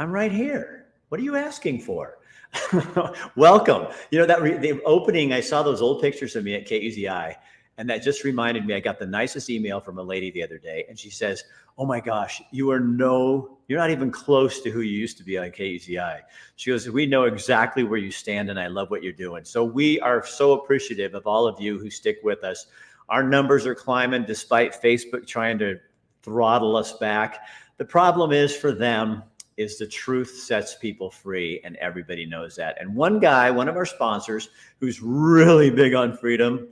I'm right here. What are you asking for? Welcome. The opening, I saw those old pictures of me at KUZI, and that just reminded me, I got the nicest email from a lady the other day, and she says, oh my gosh, you're not even close to who you used to be on KUZI. She goes, we know exactly where you stand, and I love what you're doing. So we are so appreciative of all of you who stick with us. Our numbers are climbing despite Facebook trying to throttle us back. The problem is for them is the truth sets people free, and everybody knows that. And one guy, one of our sponsors, who's really big on freedom,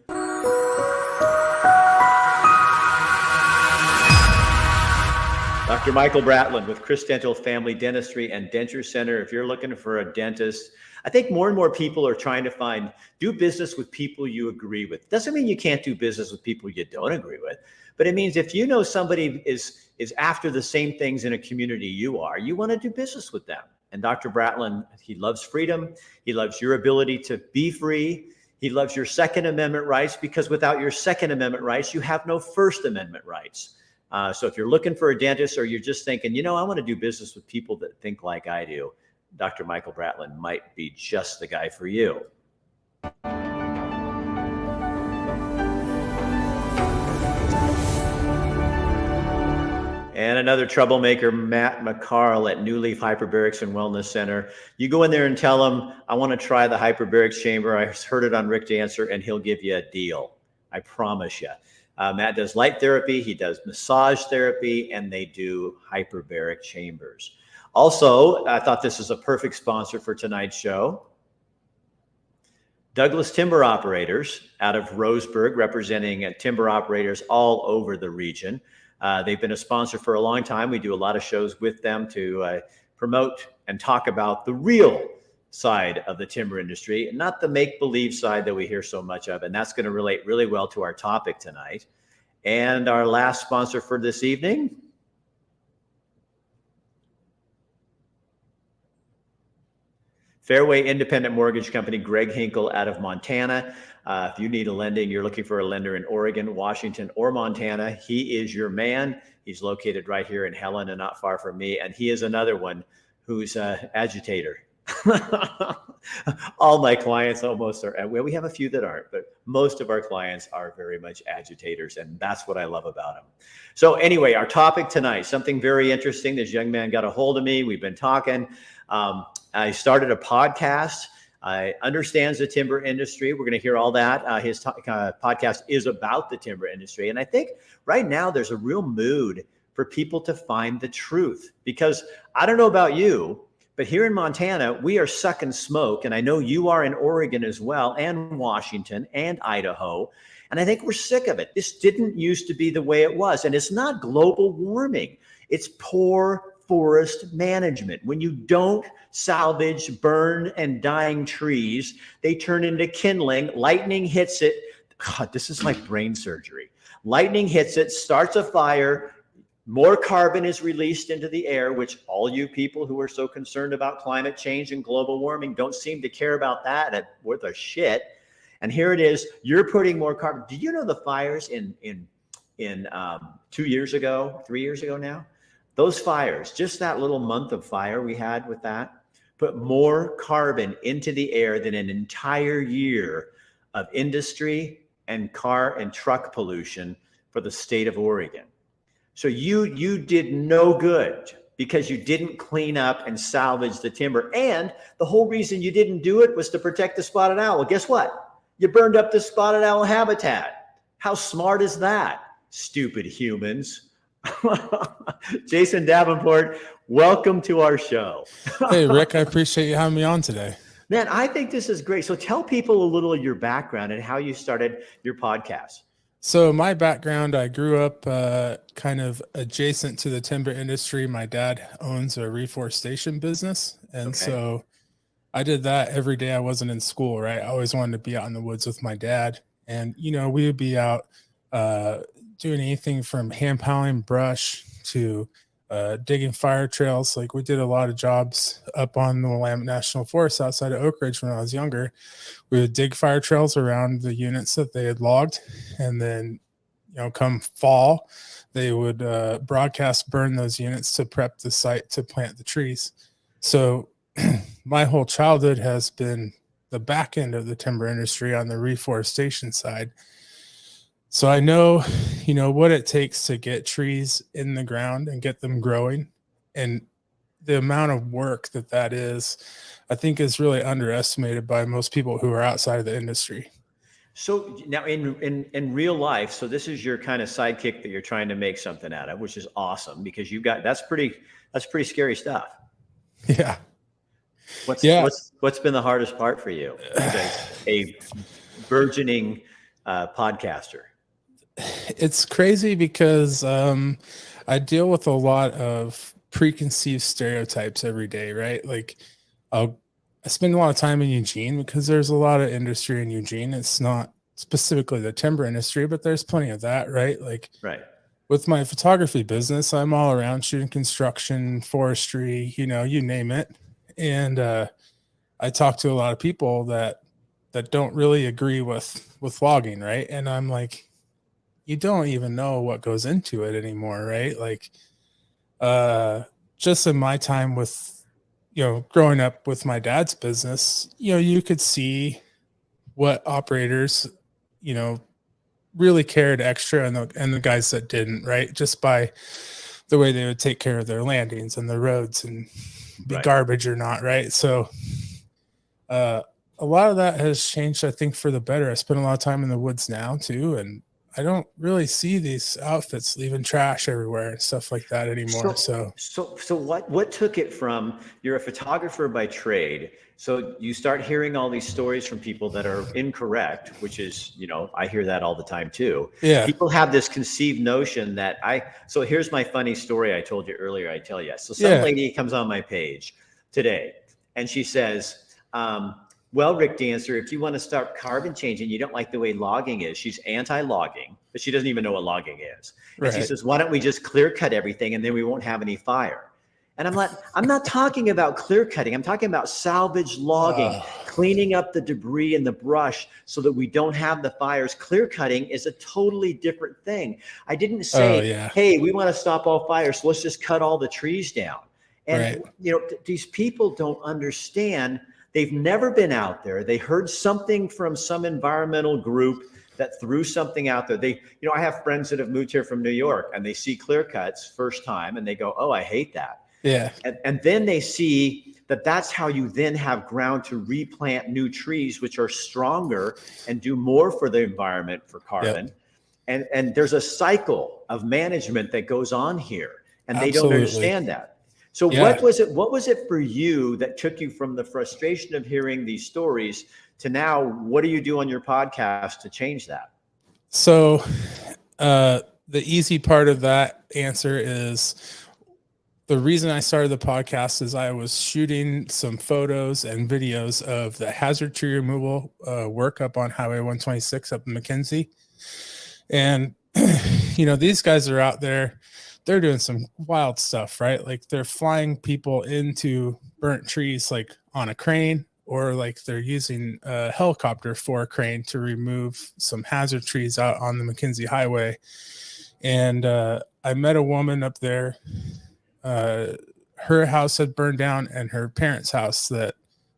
Dr. Michael Bratland with Chris Dental Family Dentistry and Denture Center. If you're looking for a dentist, I think more and more people are trying to do business with people you agree with. Doesn't mean you can't do business with people you don't agree with, but it means if you know somebody is after the same things in a community you want to do business with them. And Dr. Bratland, he loves freedom. He loves your ability to be free. He loves your Second Amendment rights, because without your Second Amendment rights, you have no First Amendment rights. So if you're looking for a dentist, or you're just thinking, I want to do business with people that think like I do, Dr. Michael Bratland might be just the guy for you. And another troublemaker, Matt McCarl at New Leaf Hyperbarics and Wellness Center. You go in there and tell him, I want to try the hyperbarics chamber. I heard it on Rick Dancer, and he'll give you a deal. I promise you. Matt does light therapy, he does massage therapy, and they do hyperbaric chambers. Also, I thought this is a perfect sponsor for tonight's show. Douglas Timber Operators out of Roseburg, representing timber operators all over the region. They've been a sponsor for a long time. We do a lot of shows with them to promote and talk about the real side of the timber industry, not the make-believe side that we hear so much of. And that's going to relate really well to our topic tonight. And our last sponsor for this evening, Fairway Independent Mortgage Company, Greg Hinkle out of Montana. If you need a lending, you're looking for a lender in Oregon, Washington, or Montana, he is your man. He's located right here in Helena, not far from me. And he is another one who's an agitator. All my clients almost are, well, we have a few that aren't, but most of our clients are very much agitators, and that's what I love about them. So anyway, our topic tonight, something very interesting. This young man got a hold of me. We've been talking. I started a podcast. I understands the timber industry. We're going to hear all that. His podcast is about the timber industry. And I think right now there's a real mood for people to find the truth, because I don't know about you, but here in Montana, we are sucking smoke. And I know you are in Oregon as well, and Washington and Idaho. And I think we're sick of it. This didn't used to be the way it was. And it's not global warming. It's poor forest management. When you don't salvage burned and dying trees, they turn into kindling. Lightning hits it. God, this is like brain surgery. Lightning hits it, starts a fire. More carbon is released into the air, which all you people who are so concerned about climate change and global warming don't seem to care about that worth a shit. And here it is, you're putting more carbon. Did you know the fires in 2 years ago, 3 years ago now? Those fires, just that little month of fire we had with that, put more carbon into the air than an entire year of industry and car and truck pollution for the state of Oregon. So you did no good because you didn't clean up and salvage the timber. And the whole reason you didn't do it was to protect the spotted owl. Well, guess what? You burned up the spotted owl habitat. How smart is that, stupid humans? Jason Davenport, welcome to our show. Hey, Rick, I appreciate you having me on today. Man, I think this is great. So tell people a little of your background and how you started your podcast. So my background, I grew up kind of adjacent to the timber industry. My dad owns a reforestation business. And so I did that every day I wasn't in school, right? I always wanted to be out in the woods with my dad. And, we would be out doing anything from hand piling brush to digging fire trails. Like we did a lot of jobs up on the Willamette National Forest outside of Oak Ridge when I was younger. We would dig fire trails around the units that they had logged. And then, come fall, they would broadcast burn those units to prep the site to plant the trees. So my whole childhood has been the back end of the timber industry on the reforestation side. So I know, what it takes to get trees in the ground and get them growing. And the amount of work that is, I think, is really underestimated by most people who are outside of the industry. So now in real life, so this is your kind of sidekick that you're trying to make something out of, which is awesome because that's pretty scary stuff. Yeah. What's been the hardest part for you as a burgeoning podcaster? It's crazy because I deal with a lot of preconceived stereotypes every day, right? Like I spend a lot of time in Eugene because there's a lot of industry in Eugene. It's not specifically the timber industry, but there's plenty of that, right? Like right. With my photography business, I'm all around shooting construction, forestry, you name it. And I talk to a lot of people that don't really agree with logging, right? And I'm like, you don't even know what goes into it anymore, right? Like just in my time with growing up with my dad's business, you could see what operators really cared extra and the guys that didn't, right? Just by the way they would take care of their landings and the roads and be Right. garbage or not, right? So a lot of that has changed, I think, for the better. I spend a lot of time in the woods now too, and I don't really see these outfits leaving trash everywhere and stuff like that anymore. So what took it from, you're a photographer by trade, so you start hearing all these stories from people that are incorrect, which is, I hear that all the time too. Yeah. People have this conceived notion that so here's my funny story I told you earlier, I tell you. So some lady comes on my page today and she says, well, Rick Dancer, if you want to start carbon changing, you don't like the way logging is. She's anti-logging, but she doesn't even know what logging is. And she says, why don't we just clear cut everything and then we won't have any fire? And I'm like, I'm not talking about clear cutting. I'm talking about salvage logging, cleaning up the debris and the brush so that we don't have the fires. Clear cutting is a totally different thing. I didn't say, hey, we want to stop all fires, so let's just cut all the trees down. And, these people don't understand. They've never been out there. They heard something from some environmental group that threw something out there. I have friends that have moved here from New York and they see clear cuts first time and they go, oh, I hate that. Yeah. And then they see that's how you then have ground to replant new trees, which are stronger and do more for the environment for carbon. Yep. And there's a cycle of management that goes on here and they don't understand that. So what was it for you that took you from the frustration of hearing these stories to now, what do you do on your podcast to change that? So the easy part of that answer is the reason I started the podcast is I was shooting some photos and videos of the hazard tree removal work up on Highway 126 up in McKenzie. And, these guys are out there. They're doing some wild stuff, right? Like they're flying people into burnt trees, like on a crane, or like they're using a helicopter for a crane to remove some hazard trees out on the McKenzie Highway. And I met a woman up there. Her house had burned down and her parents' house that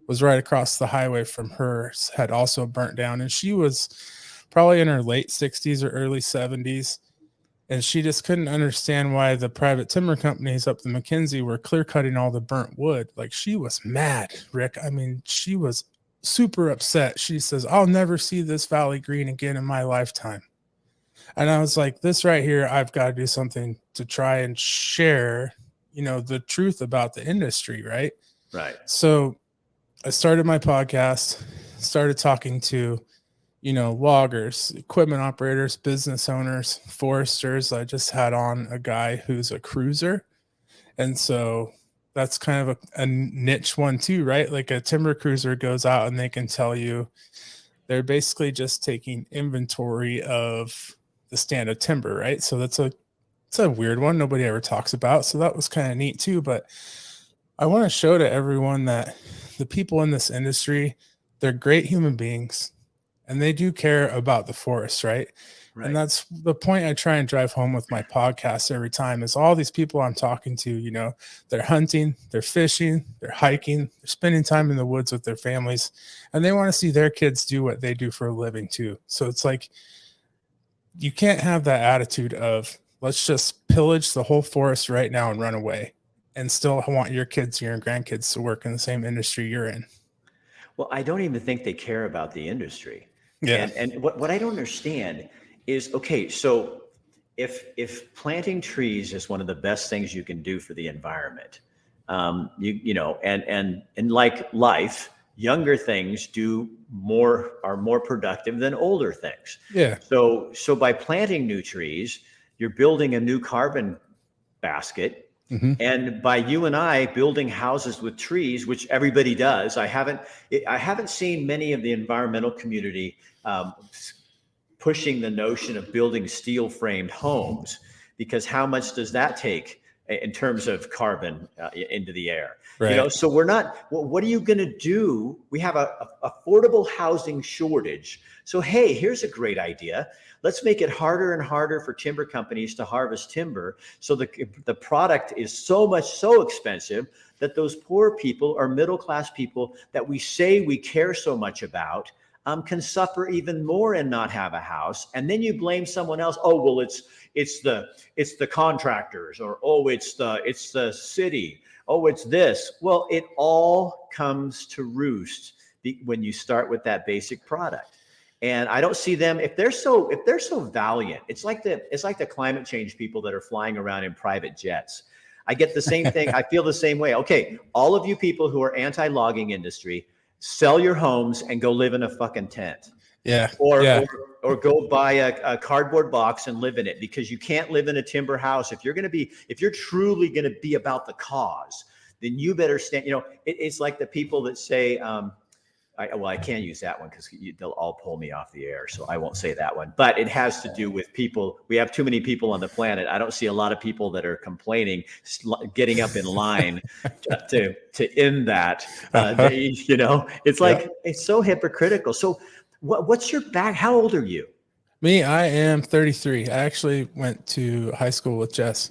was right across the highway from hers had also burnt down. And she was probably in her late 60s or early 70s. And she just couldn't understand why the private timber companies up the McKenzie were clear cutting all the burnt wood. Like she was mad, Rick. I mean, she was super upset. She says, I'll never see this valley green again in my lifetime. And I was like, this right here, I've got to do something to try and share, the truth about the industry. Right. Right. So I started my podcast, started talking to loggers, equipment operators, business owners, foresters. I just had on a guy who's a cruiser. And so that's kind of a niche one too, right? Like a timber cruiser goes out and they can tell you they're basically just taking inventory of the stand of timber, right? So it's a weird one. Nobody ever talks about. So that was kind of neat too. But I want to show to everyone that the people in this industry, they're great human beings. and they do care about the forest, right? And that's the point I try and drive home with my podcast every time is all these people I'm talking to, you know, they're hunting, they're fishing, they're hiking, they're spending time in the woods with their families, and they want to see their kids do what they do for a living too. So it's like, you can't have that attitude of let's just pillage the whole forest right now and run away and still want your kids, your grandkids to work in the same industry you're in. Well, I don't even think they care about the industry. Yeah. And what I don't understand is, okay, so if planting trees is one of the best things you can do for the environment, you know, and like life, younger things are more productive than older things. Yeah. So by planting new trees, you're building a new carbon basket. Mm-hmm. And by you and I building houses with trees, which everybody does, I haven't seen many of the environmental community pushing the notion of building steel framed homes, because how much does that take in terms of carbon into the air? Right. You know, so we're not, well, what are you going to do? We have a affordable housing shortage. So, hey, here's a great idea. Let's make it harder and harder for timber companies to harvest timber. So the product is so expensive that those poor people or middle-class people that we say we care so much about can suffer even more and not have a house. And then you blame someone else. Oh, well, it's the contractors, or, oh, it's the city. Oh, it's this. Well, it all comes to roost when you start with that basic product. And I don't see them, if they're so valiant, it's like the climate change people that are flying around in private jets. I get the same thing. I feel the same way. Okay, all of you people who are anti-logging industry, sell your homes and go live in a fucking tent. Yeah. Or go buy a cardboard box and live in it, because you can't live in a timber house. If you're truly going to be about the cause, then you better stand, you know, it's like the people that say, I can't use that one because they'll all pull me off the air. So I won't say that one, but it has to do with people. We have too many people on the planet. I don't see a lot of people that are complaining, getting up in line to end that. You know, it's like, it's so hypocritical. So what's your how old are you? Me, I am 33. I actually went to high school with Jess.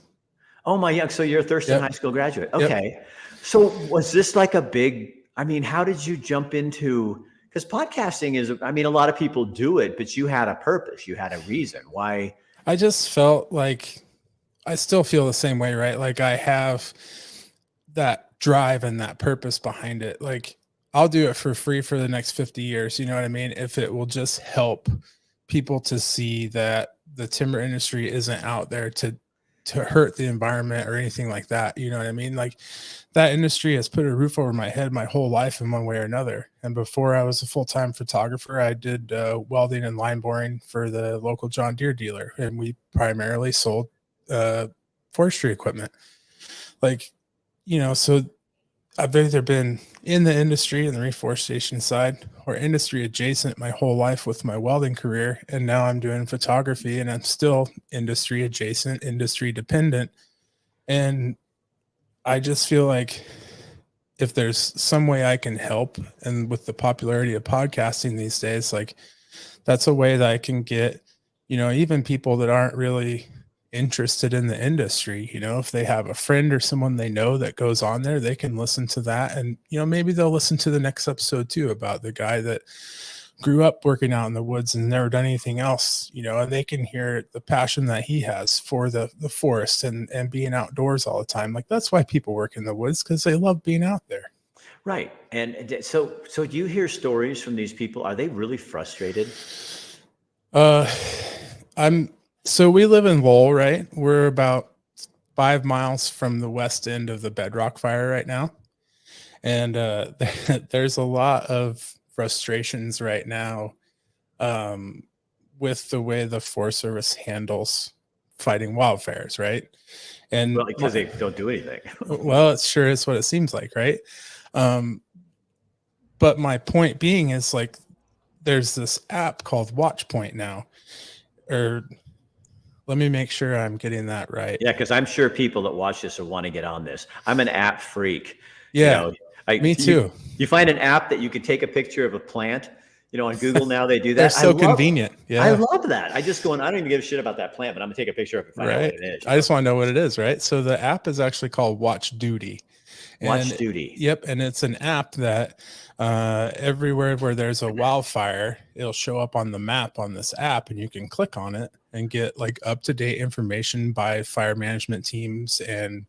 Oh my young. So you're a Thurston High School graduate. Okay. Yep. So was this like a big, I mean, how did you jump into, because podcasting is, I mean, a lot of people do it, but you had a purpose, you had a reason why. I just felt like, I still feel the same way, right? Like I have that drive and that purpose behind it. Like I'll do it for free for the next 50 years. You know what I mean? If it will just help people to see that the timber industry isn't out there to hurt the environment or anything like that. You know what I mean? Like that industry has put a roof over my head my whole life in one way or another. And before I was a full-time photographer, I did welding and line boring for the local John Deere dealer. And we primarily sold forestry equipment. Like, you know, so I've either been in the industry and the reforestation side or industry adjacent my whole life with my welding career. And now I'm doing photography and I'm still industry adjacent, industry dependent. And I just feel like if there's some way I can help, and with the popularity of podcasting these days, like that's a way that I can get, you know, even people that aren't really interested in the industry, you know, if they have a friend or someone they know that goes on there, they can listen to that. And, you know, maybe they'll listen to the next episode too, about the guy that grew up working out in the woods and never done anything else, you know, and they can hear the passion that he has for the forest and being outdoors all the time. Like that's why people work in the woods, because they love being out there. Right. And so do you hear stories from these people? Are they really frustrated? So we live in Lowell, right? We're about 5 miles from the west end of the Bedrock Fire right now. And there's a lot of frustrations right now with the way the Forest Service handles fighting wildfires, right? And well, because they don't do anything. Well, it sure is what it seems like, right? But my point being is, like, there's this app called Watchpoint now, or let me make sure I'm getting that right. Yeah, because I'm sure people that watch this will want to get on this. I'm an app freak. Yeah, you know, me too. You find an app that you can take a picture of a plant, On Google now they do that. They're so convenient. I Yeah. love that. I just I don't even give a shit about that plant, but I'm gonna take a picture of it and find out what Right. it is. I just want to know what it is, right? So the app is actually called Watch Duty. Watch And Duty. Yep, and it's an app that everywhere where there's a wildfire, it'll show up on the map on this app, and you can click on it and get like up-to-date information by fire management teams. And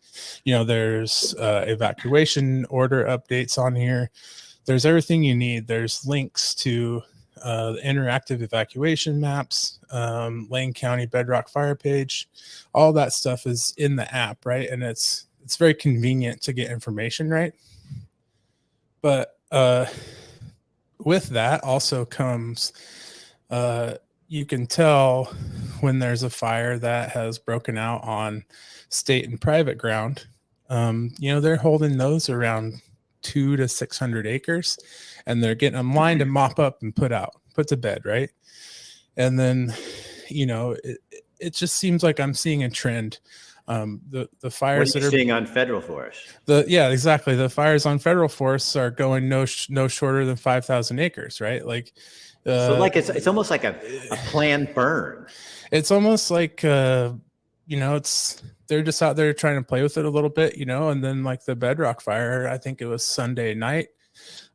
there's evacuation order updates on here. There's everything you need. There's links to the interactive evacuation maps, Lane County Bedrock Fire page. All that stuff is in the app, right? And it's very convenient to get information, right? But with that also comes, you can tell when there's a fire that has broken out on state and private ground. They're holding those around 200 to 600 acres, and they're getting them lined and mop up and put to bed, right? And then, it just seems like I'm seeing a trend. The fires that are seeing on federal forests. Exactly. The fires on federal forests are going no shorter than 5,000 acres, right? Like, so like it's almost like a planned burn. It's almost like they're just out there trying to play with it a little bit, and then like the Bedrock fire, I think it was Sunday night,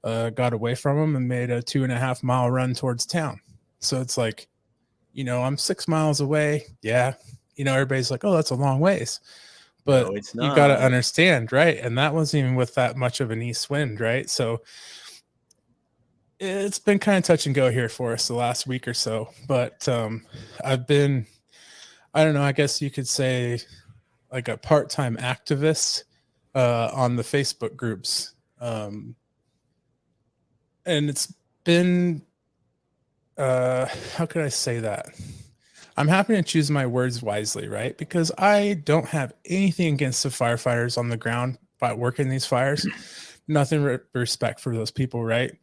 got away from them and made a 2.5 mile run towards town. So it's like, I'm 6 miles away. Yeah. Everybody's like, oh, that's a long ways, but no, it's not. You got to understand, right? And that wasn't even with that much of an east wind, right? So it's been kind of touch and go here for us the last week or so, but I've been, I don't know, I guess you could say like a part-time activist on the Facebook groups. And it's been, how could I say that? I'm happy to choose my words wisely, right? Because I don't have anything against the firefighters on the ground by working these fires. Nothing respect for those people, right?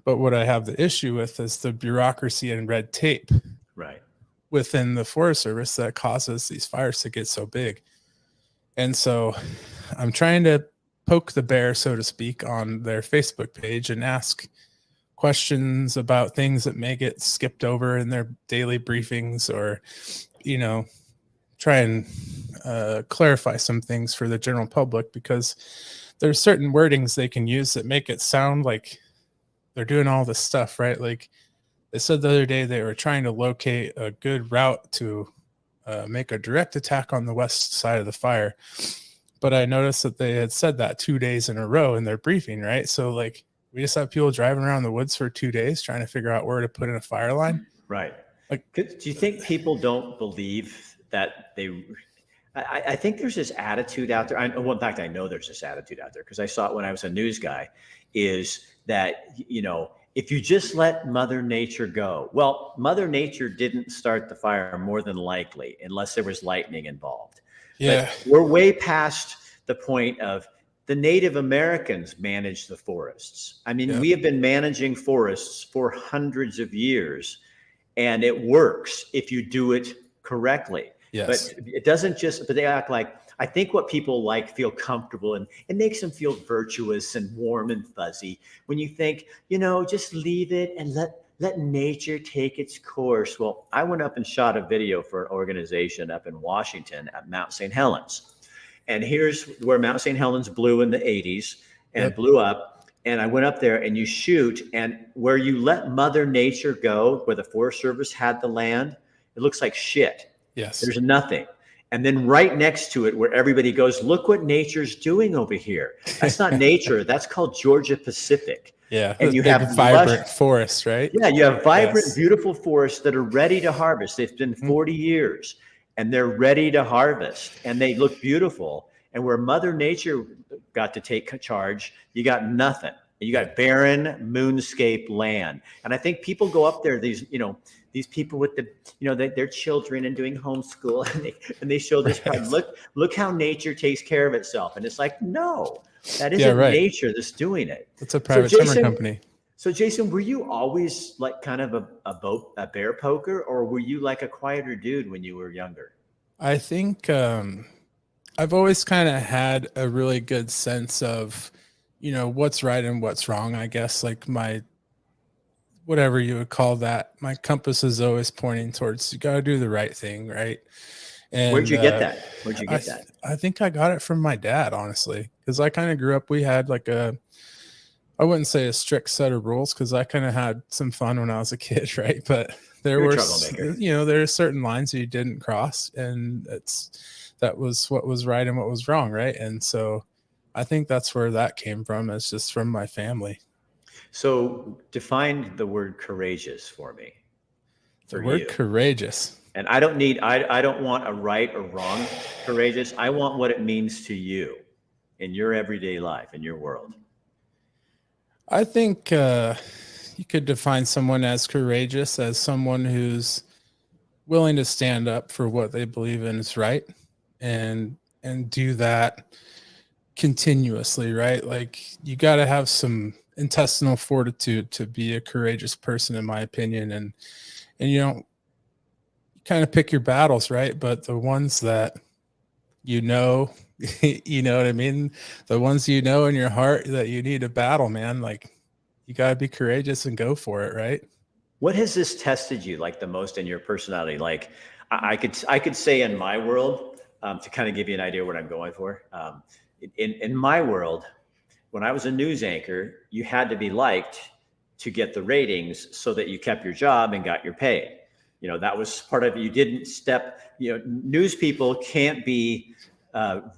But what I have the issue with is the bureaucracy and red tape, right, within the Forest Service that causes these fires to get so big. And so I'm trying to poke the bear, so to speak, on their Facebook page and ask questions about things that may get skipped over in their daily briefings, or, try and clarify some things for the general public, because there's certain wordings they can use that make it sound like they're doing all this stuff, right? Like they said the other day, they were trying to locate a good route to make a direct attack on the west side of the fire. But I noticed that they had said that 2 days in a row in their briefing, right? So like, we just have people driving around the woods for 2 days trying to figure out where to put in a fire line. Right. Like, do you think people don't believe that I think there's this attitude out there. Well, in fact, I know there's this attitude out there because I saw it when I was a news guy, is that, if you just let Mother Nature go, well, Mother Nature didn't start the fire more than likely, unless there was lightning involved. Yeah. But we're way past the point of the Native Americans manage the forests. I mean, we have been managing forests for hundreds of years, and it works if you do it correctly. Yes. But it doesn't just, but they act like, I think what people feel comfortable, and it makes them feel virtuous and warm and fuzzy when you think, just leave it and let nature take its course. Well, I went up and shot a video for an organization up in Washington at Mount St. Helens. And here's where Mount St. Helens blew in the 80s and blew up. And I went up there, and you shoot, and where you let Mother Nature go, where the Forest Service had the land, it looks like shit. Yes. There's nothing. And then right next to it, where everybody goes, look what nature's doing over here. That's not nature. That's called Georgia Pacific. Yeah. And you have vibrant forests, right? Yeah. You have vibrant, beautiful forests that are ready to harvest. It's been 40 years. And they're ready to harvest, and they look beautiful. And where Mother Nature got to take charge, you got nothing. You got barren moonscape land. And I think people go up there, these people with their children and doing homeschool, and they show this part. Look how nature takes care of itself. And it's like, no, that isn't nature that's doing it. It's a private timber company. So Jason, were you always like kind of a bear poker, or were you like a quieter dude when you were younger? I think I've always kind of had a really good sense of, what's right and what's wrong. I guess like my whatever you would call that. My compass is always pointing towards you got to do the right thing, right? Where'd And you get that? Where'd you I get that? I think I got it from my dad, honestly, because I kind of grew up. We had like I wouldn't say a strict set of rules because I kind of had some fun when I was a kid, right? But there You're a were, troublemaker. there are certain lines you didn't cross, and that was what was right and what was wrong, right? And so I think that's where that came from. It's just from my family. So define the word courageous for me, The for word you. courageous. And I don't want a right or wrong courageous. I want what it means to you in your everyday life, in your world. I think you could define someone as courageous as someone who's willing to stand up for what they believe in is right, and do that continuously, right? Like you got to have some intestinal fortitude to be a courageous person, in my opinion. And you don't kind of pick your battles, right? But the ones that you know, you know what I mean? The ones you know in your heart that you need to battle, man, like you got to be courageous and go for it, right? What has this tested you like the most in your personality? Like I could say in my world, to kind of give you an idea what I'm going for. In my world, when I was a news anchor, you had to be liked to get the ratings so that you kept your job and got your pay. You know, that was part of it. You didn't step, you know, news people can't be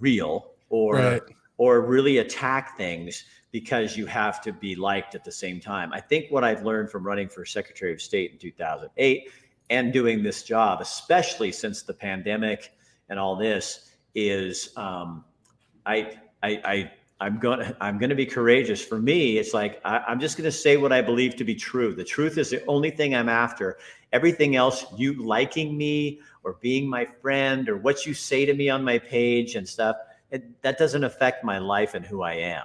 real Right. or really attack things because you have to be liked at the same time. I think what I've learned from running for Secretary of State in 2008 and doing this job, especially since the pandemic and all this, is I, I, I'm going to be courageous. For me, it's like I'm just going to say what I believe to be true. The truth is the only thing I'm after. Everything else, you liking me or being my friend or what you say to me on my page and stuff, that doesn't affect my life and who I am.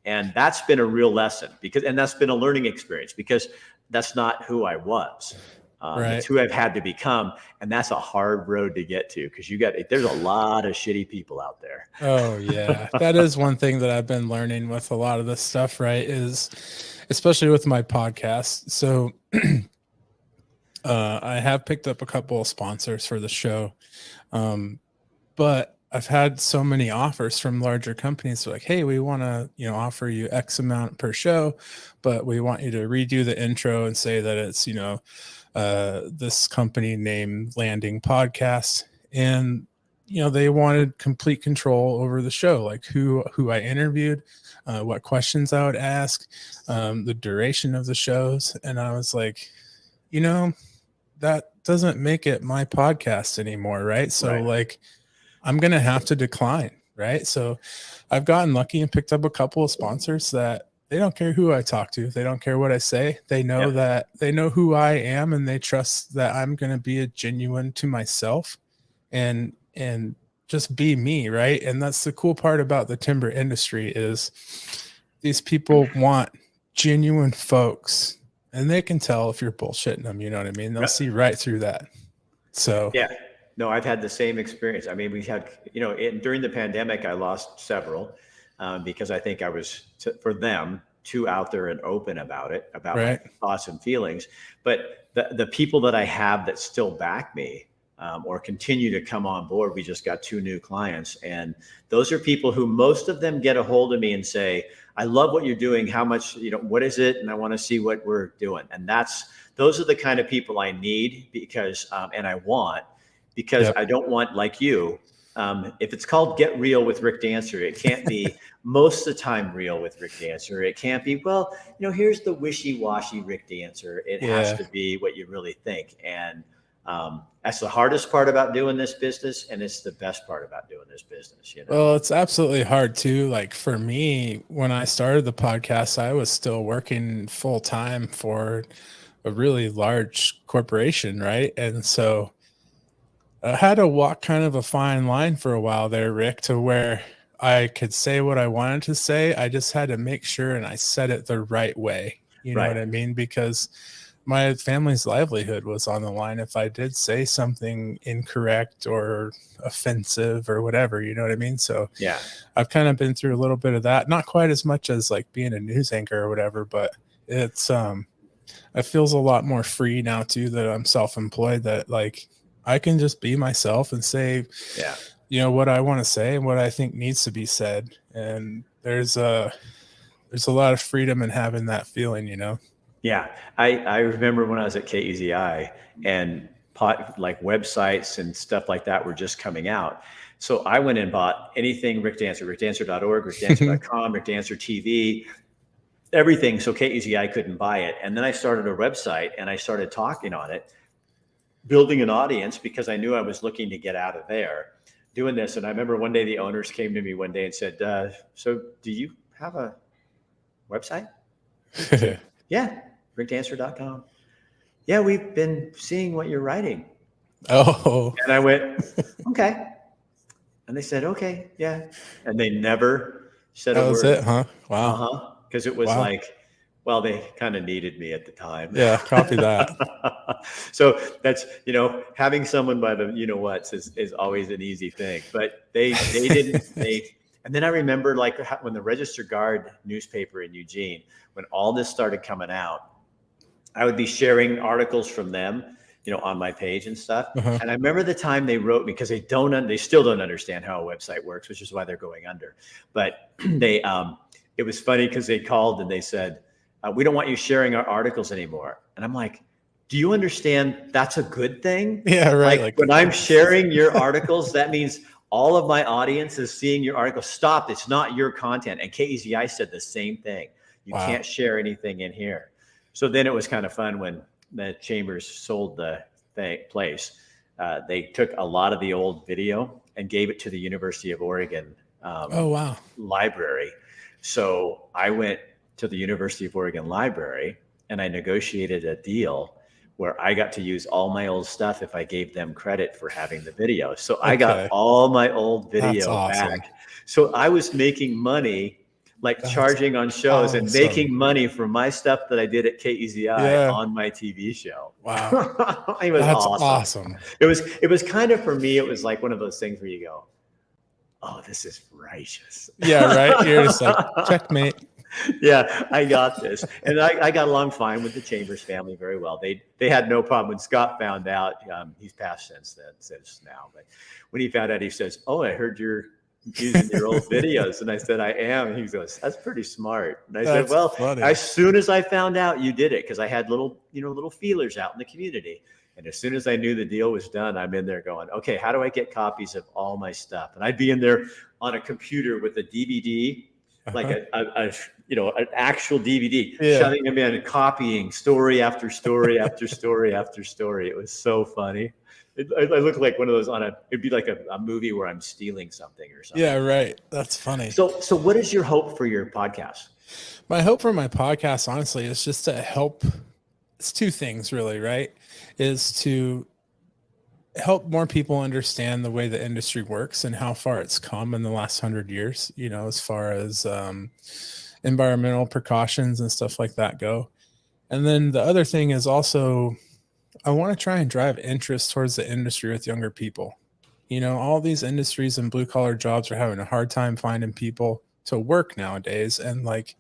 And that's been a real lesson and that's been a learning experience because that's not who I was. Right. It's who I've had to become. And that's a hard road to get to because there's a lot of shitty people out there. Oh yeah. That is one thing that I've been learning with a lot of this stuff, right? Is especially with my podcast. So I have picked up a couple of sponsors for the show. But I've had so many offers from larger companies like, hey, we want to, offer you X amount per show, but we want you to redo the intro and say that it's, this company name Landing Podcast. And, they wanted complete control over the show, like who I interviewed, what questions I would ask, the duration of the shows. And I was like, that doesn't make it my podcast anymore. Right. So like, I'm going to have to decline. Right. So I've gotten lucky and picked up a couple of sponsors that they don't care who I talk to. They don't care what I say. They know that they know who I am and they trust that I'm going to be a genuine to myself and just be me. Right. And that's the cool part about the timber industry is these people want genuine folks and they can tell if you're bullshitting them. You know what I mean? They'll see right through that. So, yeah. No, I've had the same experience. I mean, we had, during the pandemic, I lost several because I think I was, for them, too out there and open about it, about my thoughts and feelings. But the people that I have that still back me or continue to come on board, we just got 2 new clients. And those are people who most of them get a hold of me and say, I love what you're doing. How much, what is it? And I want to see what we're doing. And those are the kind of people I need because, and I want, because I don't want, like you, if it's called Get Real with Rick Dancer, it can't be most of the time real with Rick Dancer. It can't be, well, here's the wishy-washy Rick Dancer. It has to be what you really think. And that's the hardest part about doing this business. And it's the best part about doing this business. Well, it's absolutely hard too. Like for me, when I started the podcast, I was still working full time for a really large corporation. Right. And so I had to walk kind of a fine line for a while there, Rick, to where I could say what I wanted to say. I just had to make sure and I said it the right way. You know what I mean? Because my family's livelihood was on the line if I did say something incorrect or offensive or whatever, you know what I mean? So yeah, I've kind of been through a little bit of that, not quite as much as like being a news anchor or whatever, but it's I feels a lot more free now too that I'm self-employed, that like I can just be myself and say, Yeah. what I want to say and what I think needs to be said. And there's a lot of freedom in having that feeling. Yeah. I remember when I was at KEZI and like websites and stuff like that were just coming out. So I went and bought anything Rick Dancer, rickdancer.org, rickdancer.com, Rick Dancer TV, everything. So KEZI couldn't buy it. And then I started a website and I started talking on it, building an audience because I knew I was looking to get out of there doing this. And I remember one day the owners came to me one day and said, so do you have a website? Said, yeah, rickdancer.com. Yeah, we've been seeing what you're writing. Oh. And I went, okay. And they said, okay, yeah. And they never said a word. That was it, huh? Wow. Uh-huh. Because it was like, well, they kind of needed me at the time. Yeah, copy that. So that's, having someone by the is always an easy thing. But they didn't. And then I remember like when the Register Guard newspaper in Eugene, when all this started coming out, I would be sharing articles from them, on my page and stuff. Uh-huh. And I remember the time they wrote me, because they still don't understand how a website works, which is why they're going under. But it was funny because they called and they said, we don't want you sharing our articles anymore. And I'm like, do you understand that's a good thing? Yeah, right. Like when I'm sharing your articles, that means all of my audience is seeing your article. Stop. It's not your content. And KEZI said the same thing. You can't share anything in here. So then it was kind of fun when the Chambers sold the place. They took a lot of the old video and gave it to the University of Oregon library. So I went to the University of Oregon library and I negotiated a deal where I got to use all my old stuff if I gave them credit for having the video. So I got all my old video back. So I was making money, like charging on shows and making money from my stuff that I did at KEZI on my TV show. Wow. It was That's awesome. It was kind of, for me, it was like one of those things where you go, oh, this is righteous. Yeah, right. You're just like, checkmate. Yeah, I got this. And I got along fine with the Chambers family very well. They had no problem. When Scott found out, he's passed since now, but when he found out, he says, oh, I heard you're using your old videos. And I said, I am. And he goes, that's pretty smart. And I said, well, funny. As soon as I found out you did it, because I had little feelers out in the community. And as soon as I knew the deal was done, I'm in there going, okay, how do I get copies of all my stuff? And I'd be in there on a computer with a DVD, like an actual DVD, shutting them in and copying story after story after story after story. It was so funny. I look like one of those it'd be like a movie where I'm stealing something or something. Yeah, right. That's funny. So what is your hope for your podcast? My hope for my podcast, honestly, is just to help. It's two things really, right? Is to help more people understand the way the industry works and how far it's come in the last 100 years, as far as environmental precautions and stuff like that go. And then the other thing is also, I want to try and drive interest towards the industry with younger people. All these industries and blue collar jobs are having a hard time finding people to work nowadays. And like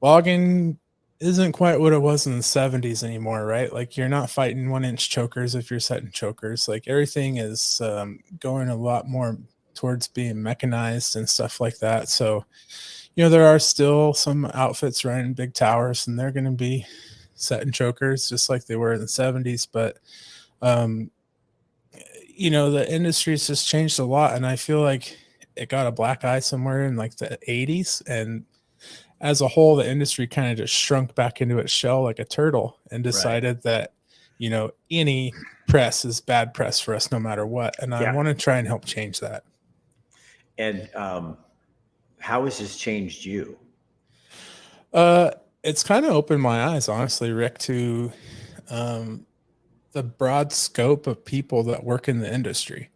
logging isn't quite what it was in the 70s anymore, right? Like you're not fighting 1-inch chokers if you're setting chokers. Like everything is going a lot more towards being mechanized and stuff like that. So, there are still some outfits running big towers and they're going to be setting chokers just like they were in the 70s. But, the industry's just changed a lot. And I feel like it got a black eye somewhere in like the 80s. And as a whole, the industry kind of just shrunk back into its shell like a turtle and decided that, any press is bad press for us no matter what. And I want to try and help change that. And how has this changed you? It's kind of opened my eyes, honestly, Rick, to the broad scope of people that work in the industry.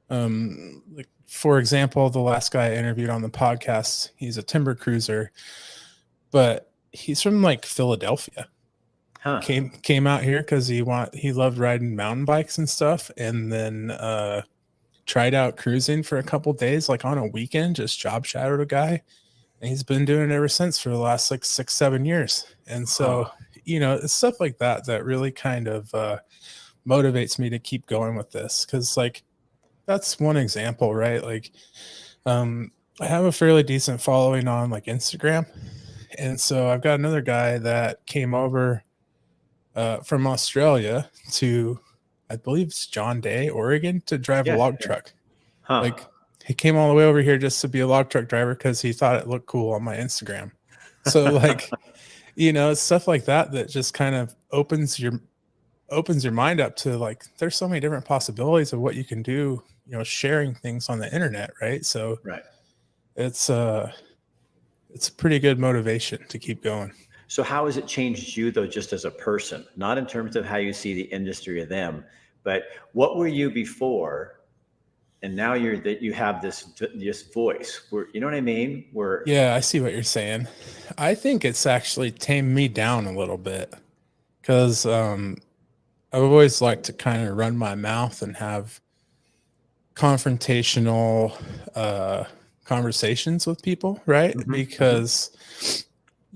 Like, for example, the last guy I interviewed on the podcast, he's a timber cruiser, but he's from like Philadelphia. Huh. Came out here because he loved riding mountain bikes and stuff, and then tried out cruising for a couple days, like on a weekend, just job shadowed a guy, and he's been doing it ever since for the last like 6-7 years. And so, it's stuff like that that really kind of motivates me to keep going with this. Cause like, that's one example, right? Like, I have a fairly decent following on like Instagram. And so I've got another guy that came over from Australia to, I believe it's John Day, Oregon, to drive a log truck. Huh. Like he came all the way over here just to be a log truck driver because he thought it looked cool on my Instagram. So like, it's stuff like that that just kind of opens your mind up to like, there's so many different possibilities of what you can do, sharing things on the internet, right? So Right. it's a pretty good motivation to keep going. So how has it changed you though, just as a person, not in terms of how you see the industry or them, but what were you before? And now you have this voice where, you know what I mean? Yeah, I see what you're saying. I think it's actually tamed me down a little bit because I've always liked to kind of run my mouth and have confrontational conversations with people, right? Mhm. Because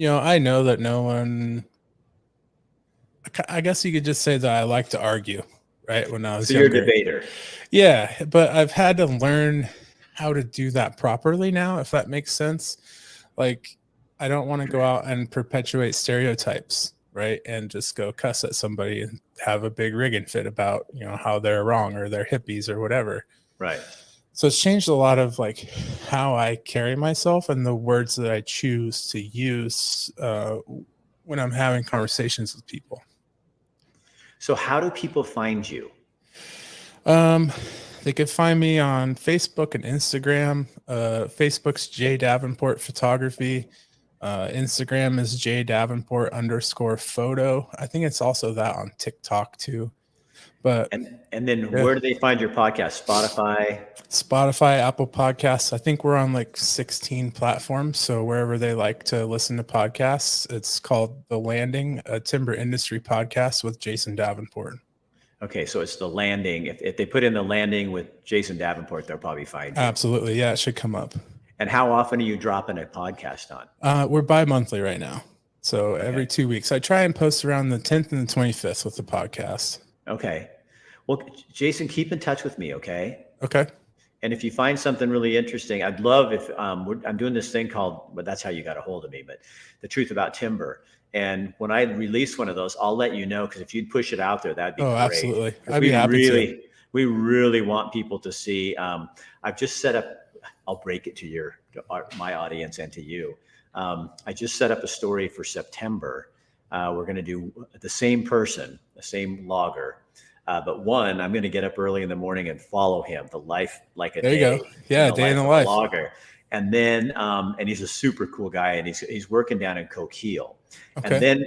I know that no one, I guess you could just say that I like to argue, right? When I was So younger. you're a debater. Yeah, but I've had to learn how to do that properly now, if that makes sense. Like, I don't want to go out and perpetuate stereotypes, right? And just go cuss at somebody and have a big rigging fit about, how they're wrong or they're hippies or whatever. Right. So it's changed a lot of like how I carry myself and the words that I choose to use when I'm having conversations with people. So how do people find you? They could find me on Facebook and Instagram. Facebook's Jay Davenport Photography. Instagram is Jay Davenport _photo. I think it's also that on TikTok too. But and then where do they find your podcast? Spotify, Apple Podcasts. I think we're on like 16 platforms. So wherever they like to listen to podcasts, it's called The Landing, a timber industry podcast with Jason Davenport. Okay, so it's The Landing. If they put in The Landing with Jason Davenport, they'll probably find you. Absolutely. Yeah, it should come up. And how often are you dropping a podcast on? We're bi-monthly right now. So every 2 weeks. I try and post around the 10th and the 25th with the podcast. Okay. Well, Jason, keep in touch with me, okay? Okay. And if you find something really interesting, I'd love if I'm doing this thing called, but that's how you got a hold of me, but The Truth About Timber. And when I release one of those, I'll let you know, because if you'd push it out there, that'd be great. Absolutely. I'd be happy to. We really want people to see. I've just set up, I'll break it to my audience and to you. I just set up a story for September. We're going to do the same person, the same logger. But one, I'm going to get up early in the morning and follow him, the life like a day. There you go. Yeah, day in the life. Logger. And then, and he's a super cool guy, and he's working down in Coquille. Okay. And then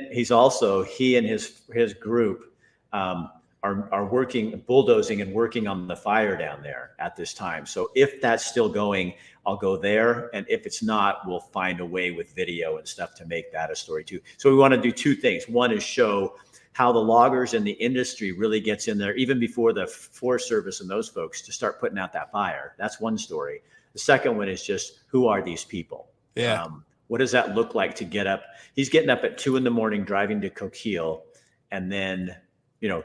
he and his group are working, bulldozing and working on the fire down there at this time. So if that's still going, I'll go there. And if it's not, we'll find a way with video and stuff to make that a story too. So we want to do two things. One is show how the loggers in the industry really gets in there, even before the Forest Service and those folks, to start putting out that fire. That's one story. The second one is just, who are these people? Yeah. What does that look like to get up? He's getting up at 2 a.m, driving to Coquille, and then,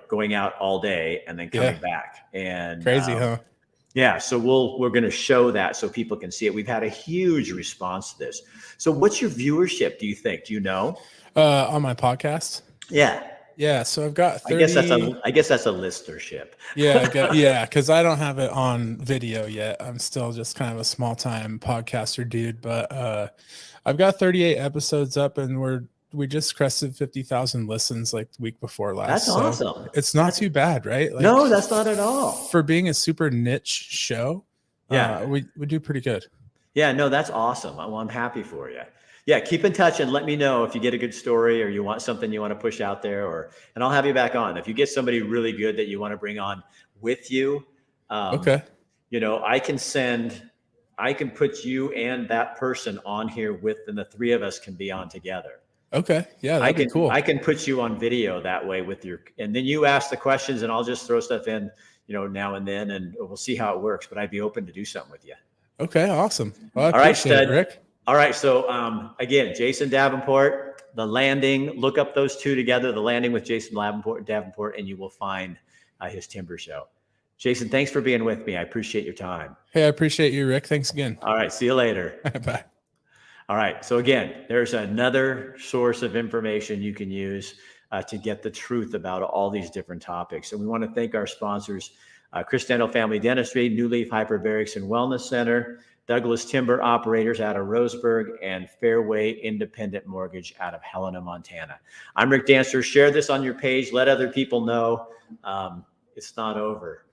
going out all day and then coming back. And crazy, huh? Yeah. So we're going to show that so people can see it. We've had a huge response to this. So what's your viewership, do you think? Do you know? On my podcast? Yeah. Yeah, so I've got 30. I guess that's a listenership. Yeah, because I don't have it on video yet. I'm still just kind of a small time podcaster dude, but I've got 38 episodes up, and we just crested 50,000 listens like the week before last. That's awesome. It's not too bad, right? Like, no, that's not at all. For being a super niche show, we do pretty good. Yeah, no, that's awesome. Well, I'm happy for you. Yeah, keep in touch and let me know if you get a good story or you want something you want to push out there, and I'll have you back on. If you get somebody really good that you want to bring on with you, okay. I can put you and that person on here and the three of us can be on together. Okay. Yeah, that'd be cool. I can put you on video that way and then you ask the questions and I'll just throw stuff in, now and then, and we'll see how it works, but I'd be open to do something with you. Okay. Awesome. Well, I appreciate it, Rick. All right. So again, Jason Davenport, the Landing. Look up those two together, The Landing with Jason Davenport, and you will find his timber show. Jason, thanks for being with me. I appreciate your time. Hey, I appreciate you, Rick. Thanks again. All right. See you later. Bye. All right. So again, there's another source of information you can use to get the truth about all these different topics. And we want to thank our sponsors, Chris Daniel Family Dentistry, New Leaf Hyperbarics and Wellness Center, Douglas Timber Operators out of Roseburg, and Fairway Independent Mortgage out of Helena, Montana. I'm Rick Dancer. Share this on your page. Let other people know it's not over.